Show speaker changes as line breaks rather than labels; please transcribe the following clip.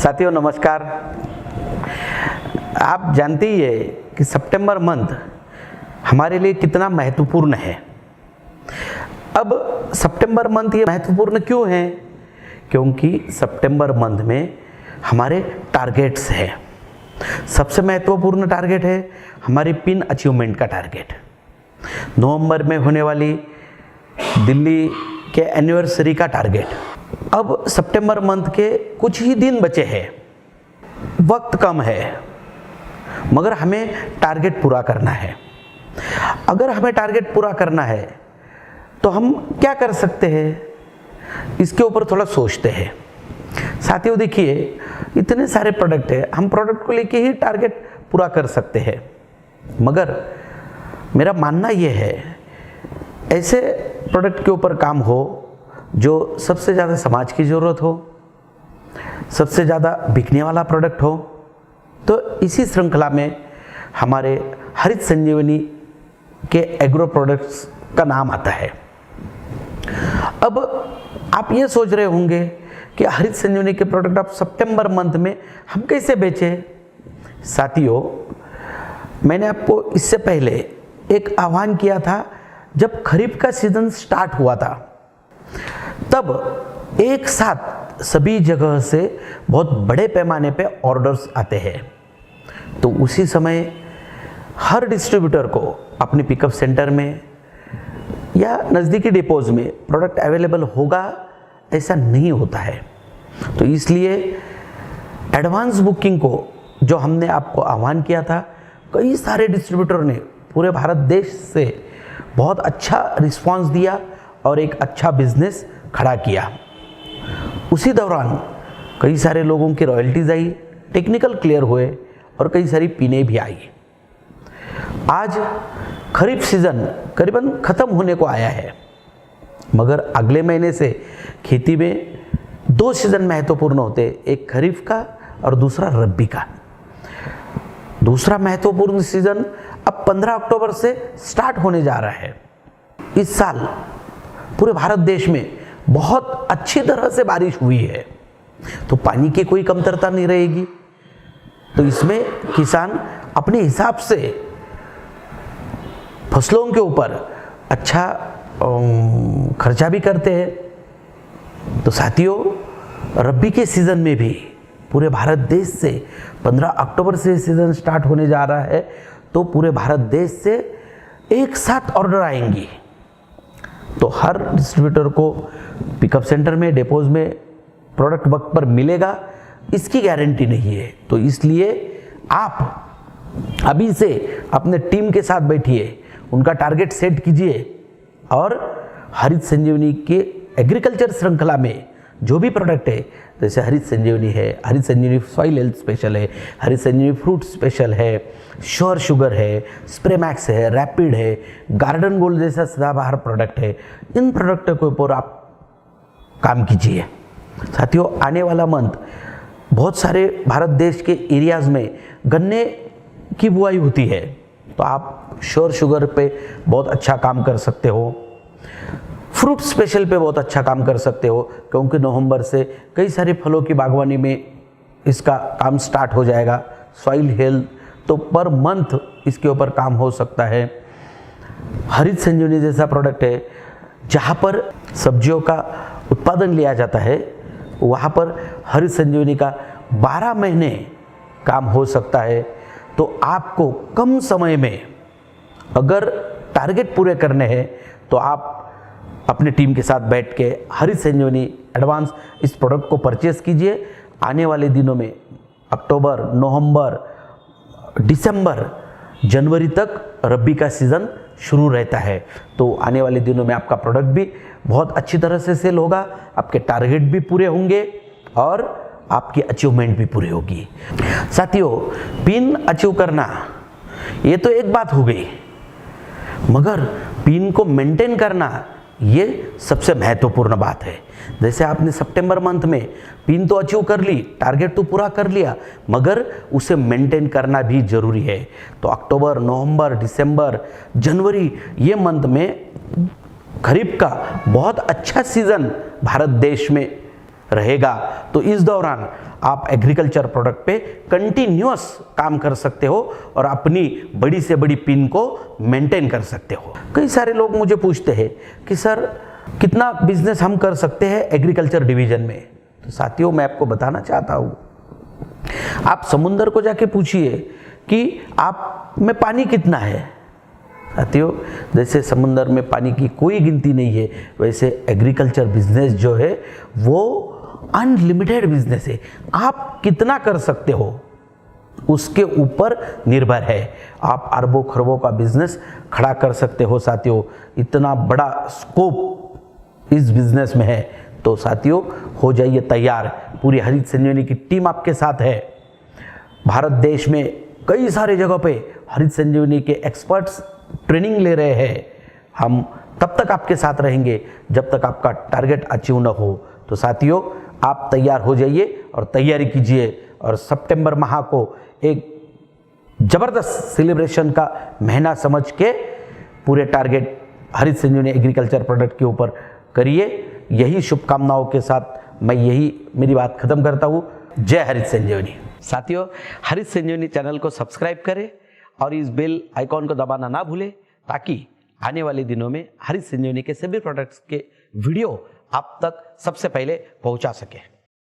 साथियों नमस्कार। आप जानते ही है कि सितंबर मंथ हमारे लिए कितना महत्वपूर्ण है। अब सितंबर मंथ ये महत्वपूर्ण क्यों है? क्योंकि सितंबर मंथ में हमारे टारगेट्स हैं। सबसे महत्वपूर्ण टारगेट है हमारी पिन अचीवमेंट का टारगेट। नवंबर में होने वाली दिल्ली के एनिवर्सरी का टारगेट। अब सितंबर मंथ के कुछ ही दिन बचे हैं, वक्त कम है, मगर हमें टारगेट पूरा करना है। अगर हमें टारगेट पूरा करना है तो हम क्या कर सकते हैं, इसके ऊपर थोड़ा सोचते हैं। साथियों देखिए, इतने सारे प्रोडक्ट हैं, हम प्रोडक्ट को लेके ही टारगेट पूरा कर सकते हैं, मगर मेरा मानना यह है ऐसे प्रोडक्ट के ऊपर काम हो जो सबसे ज़्यादा समाज की ज़रूरत हो, सबसे ज़्यादा बिकने वाला प्रोडक्ट हो। तो इसी श्रृंखला में हमारे हरित संजीवनी के एग्रो प्रोडक्ट्स का नाम आता है। अब आप ये सोच रहे होंगे कि हरित संजीवनी के प्रोडक्ट आप सितंबर मंथ में हम कैसे बेचें? साथियों, मैंने आपको इससे पहले एक आह्वान किया था। जब खरीफ का सीजन स्टार्ट हुआ था तब एक साथ सभी जगह से बहुत बड़े पैमाने पे ऑर्डर्स आते हैं। तो उसी समय हर डिस्ट्रीब्यूटर को अपने पिकअप सेंटर में या नज़दीकी डिपोज में प्रोडक्ट अवेलेबल होगा ऐसा नहीं होता है। तो इसलिए एडवांस बुकिंग को जो हमने आपको आह्वान किया था, कई सारे डिस्ट्रीब्यूटर ने पूरे भारत देश से बहुत अच्छा रिस्पांस दिया और एक अच्छा बिजनेस खड़ा किया। उसी दौरान कई सारे लोगों की रॉयल्टीज आई, टेक्निकल क्लियर हुए और कई सारी पिने भी आई। आज खरीफ सीजन करीबन ख़त्म होने को आया है, मगर अगले महीने से खेती में दो सीज़न महत्वपूर्ण होते, एक खरीफ का और दूसरा रब्बी का। दूसरा महत्वपूर्ण सीज़न अब 15 अक्टूबर से स्टार्ट होने जा रहा है। इस साल पूरे भारत देश में बहुत अच्छी तरह से बारिश हुई है, तो पानी की कोई कमतरता नहीं रहेगी। तो इसमें किसान अपने हिसाब से फसलों के ऊपर अच्छा खर्चा भी करते हैं। तो साथियों, रब्बी के सीज़न में भी पूरे भारत देश से 15 अक्टूबर से सीज़न स्टार्ट होने जा रहा है, तो पूरे भारत देश से एक साथ ऑर्डर आएंगी। तो हर डिस्ट्रीब्यूटर को पिकअप सेंटर में, डिपोज में प्रोडक्ट वक्त पर मिलेगा, इसकी गारंटी नहीं है। तो इसलिए आप अभी से अपने टीम के साथ बैठिए, उनका टारगेट सेट कीजिए और हरित संजीवनी के एग्रीकल्चर श्रृंखला में जो भी प्रोडक्ट है, जैसे हरित संजीवनी है, हरित संजीवनी सॉइल हेल्थ स्पेशल है, हरित संजीवनी फ्रूट स्पेशल है, श्योर शुगर है, स्प्रे मैक्स है, रैपिड है, गार्डन गोल्ड जैसा सदाबहार प्रोडक्ट है, इन प्रोडक्ट के ऊपर आप काम कीजिए। साथियों, आने वाला मंथ बहुत सारे भारत देश के एरियाज़ में गन्ने की बुआई होती है, तो आप श्योर शुगर पे बहुत अच्छा काम कर सकते हो, फ्रूट स्पेशल पे बहुत अच्छा काम कर सकते हो, क्योंकि नवंबर से कई सारे फलों की बागवानी में इसका काम स्टार्ट हो जाएगा। सॉइल हेल्थ तो पर मंथ इसके ऊपर काम हो सकता है। हरित संजीवनी जैसा प्रोडक्ट है, जहाँ पर सब्जियों का उत्पादन लिया जाता है, वहाँ पर हरित संजीवनी का 12 महीने काम हो सकता है। तो आपको कम समय में अगर टारगेट पूरे करने हैं तो आप अपने टीम के साथ बैठ के हरित संजीवनी एडवांस इस प्रोडक्ट को परचेस कीजिए। आने वाले दिनों में अक्टूबर, नवंबर, दिसंबर, जनवरी तक रब्बी का सीज़न शुरू रहता है। तो आने वाले दिनों में आपका प्रोडक्ट भी बहुत अच्छी तरह से सेल होगा, आपके टारगेट भी पूरे होंगे और आपकी अचीवमेंट भी पूरी होगी। साथियों, पिन अचीव करना ये तो एक बात हो गई, मगर पिन को मेंटेन करना ये सबसे महत्वपूर्ण बात है। जैसे आपने सितंबर मंथ में पिन तो अचीव कर ली, टारगेट तो पूरा कर लिया, मगर उसे मेंटेन करना भी जरूरी है। तो अक्टूबर, नवंबर, दिसंबर, जनवरी ये मंथ में खरीफ का बहुत अच्छा सीज़न भारत देश में रहेगा तो इस दौरान आप एग्रीकल्चर प्रोडक्ट पे कंटिन्यूअस काम कर सकते हो और अपनी बड़ी से बड़ी पिन को मेंटेन कर सकते हो। कई सारे लोग मुझे पूछते हैं कि सर कितना बिजनेस हम कर सकते हैं एग्रीकल्चर डिवीजन में। तो साथियों, मैं आपको बताना चाहता हूँ, आप समुंदर को जाके पूछिए कि आप में पानी कितना है। साथियों, जैसे समुंदर में पानी की कोई गिनती नहीं है, वैसे एग्रीकल्चर बिजनेस जो है वो अनलिमिटेड बिजनेस है। आप कितना कर सकते हो उसके ऊपर निर्भर है। आप अरबों खरबों का बिजनेस खड़ा कर सकते हो साथियों। इतना बड़ा स्कोप इस बिजनेस में है। तो साथियों, हो जाइए तैयार। पूरी हरित संजीवनी की टीम आपके साथ है। भारत देश में कई सारे जगहों पे हरित संजीवनी के एक्सपर्ट्स ट्रेनिंग ले रहे हैं। हम तब तक आपके साथ रहेंगे जब तक आपका टारगेट अचीव न हो। तो साथियों, आप तैयार हो जाइए और तैयारी कीजिए और सितंबर माह को एक जबरदस्त सेलिब्रेशन का महीना समझ के पूरे टारगेट हरित संजीवनी एग्रीकल्चर प्रोडक्ट के ऊपर करिए। यही शुभकामनाओं के साथ मैं मेरी बात खत्म करता हूँ। जय हरित संजीवनी। साथियों, हरित संजीवनी चैनल को सब्सक्राइब करें और इस बेल आइकॉन को दबाना ना भूलें ताकि आने वाले दिनों में हरित संजीवनी के सभी प्रोडक्ट्स के वीडियो आप तक सबसे पहले पहुंचा सके।